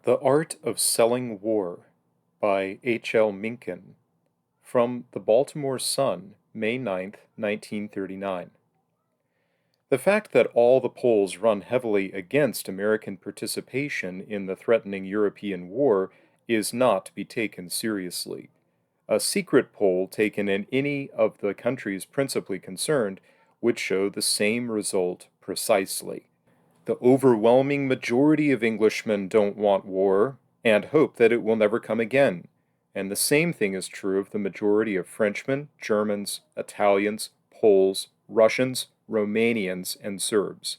The Art of Selling War by H.L. Mencken from the Baltimore Sun, May 9, 1939. The fact that all the polls run heavily against American participation in the threatening European war is not to be taken seriously. A secret poll taken in any of the countries principally concerned would show the same result precisely. The overwhelming majority of Englishmen don't want war and hope that it will never come again. And the same thing is true of the majority of Frenchmen, Germans, Italians, Poles, Russians, Romanians, and Serbs.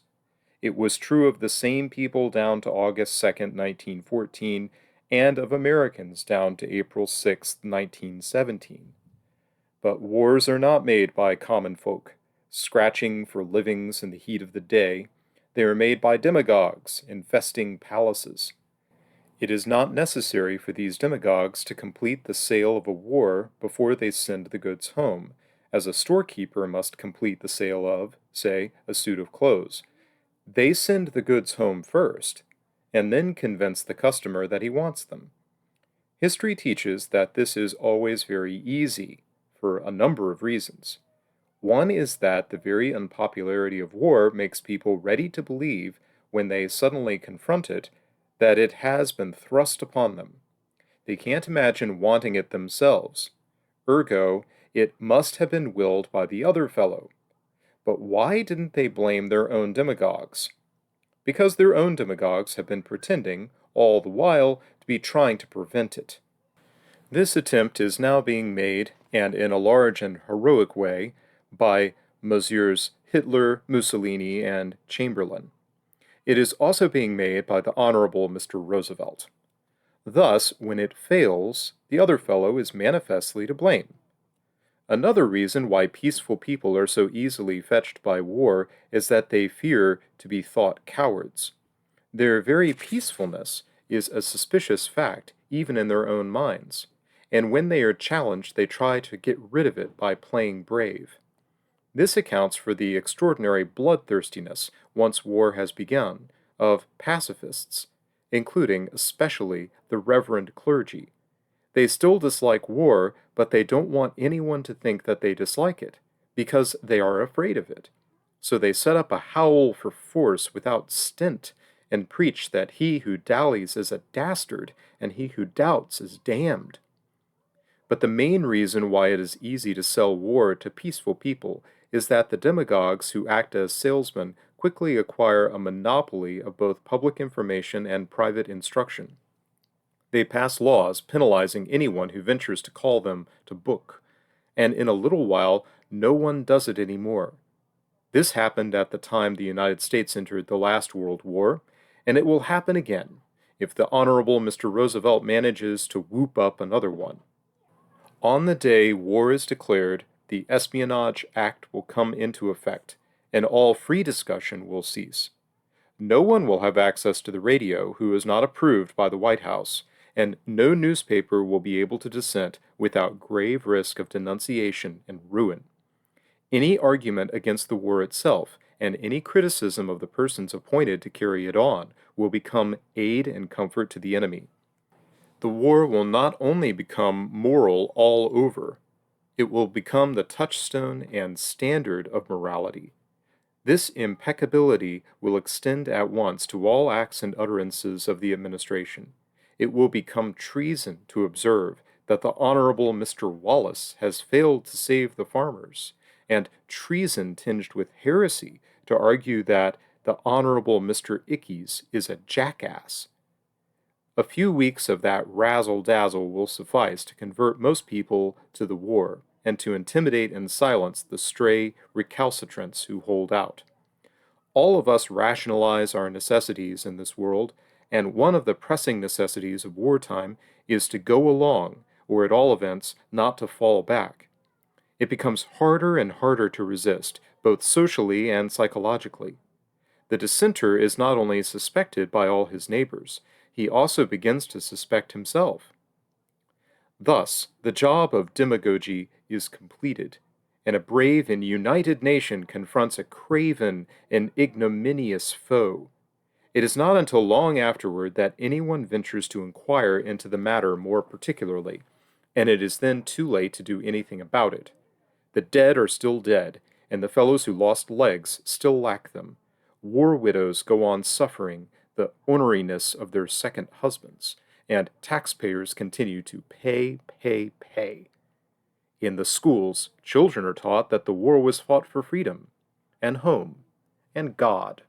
It was true of the same people down to August 2nd, 1914, and of Americans down to April 6th, 1917. But wars are not made by common folk, scratching for livings in the heat of the day. They are made by demagogues infesting palaces. It is not necessary for these demagogues to complete the sale of a war before they send the goods home, as a storekeeper must complete the sale of, say, a suit of clothes. They send the goods home first, and then convince the customer that he wants them. History teaches that this is always very easy, for a number of reasons. One is that the very unpopularity of war makes people ready to believe, when they suddenly confront it, that it has been thrust upon them. They can't imagine wanting it themselves. Ergo, it must have been willed by the other fellow. But why didn't they blame their own demagogues? Because their own demagogues have been pretending, all the while, to be trying to prevent it. This attempt is now being made, and in a large and heroic way, by Messrs. Hitler, Mussolini, and Chamberlain. It is also being made by the Honorable Mr. Roosevelt. Thus, when it fails, the other fellow is manifestly to blame. Another reason why peaceful people are so easily fetched by war is that they fear to be thought cowards. Their very peacefulness is a suspicious fact even in their own minds, and when they are challenged they try to get rid of it by playing brave. This accounts for the extraordinary bloodthirstiness, once war has begun, of pacifists, including especially the reverend clergy. They still dislike war, but they don't want anyone to think that they dislike it, because they are afraid of it. So they set up a howl for force without stint, and preach that he who dallies is a dastard, and he who doubts is damned. But the main reason why it is easy to sell war to peaceful people is that the demagogues who act as salesmen quickly acquire a monopoly of both public information and private instruction. They pass laws penalizing anyone who ventures to call them to book, and in a little while no one does it anymore. This happened at the time the United States entered the last World War, and it will happen again if the Honorable Mr. Roosevelt manages to whoop up another one. On the day war is declared, the Espionage Act will come into effect, and all free discussion will cease. No one will have access to the radio who is not approved by the White House, and no newspaper will be able to dissent without grave risk of denunciation and ruin. Any argument against the war itself, and any criticism of the persons appointed to carry it on, will become aid and comfort to the enemy. The war will not only become moral all over, it will become the touchstone and standard of morality. This impeccability will extend at once to all acts and utterances of the administration. It will become treason to observe that the Honorable Mr. Wallace has failed to save the farmers, and treason tinged with heresy to argue that the Honorable Mr. Ickes is a jackass. A few weeks of that razzle-dazzle will suffice to convert most people to the war, and to intimidate and silence the stray recalcitrants who hold out. All of us rationalize our necessities in this world, and one of the pressing necessities of wartime is to go along, or at all events, not to fall back. It becomes harder and harder to resist, both socially and psychologically. The dissenter is not only suspected by all his neighbors, he also begins to suspect himself. Thus, the job of demagogy is completed, and a brave and united nation confronts a craven and ignominious foe. It is not until long afterward that anyone ventures to inquire into the matter more particularly, and it is then too late to do anything about it. The dead are still dead, and the fellows who lost legs still lack them. War widows go on suffering the orneriness of their second husbands, and taxpayers continue to pay, pay, pay. In the schools, children are taught that the war was fought for freedom, and home, and God.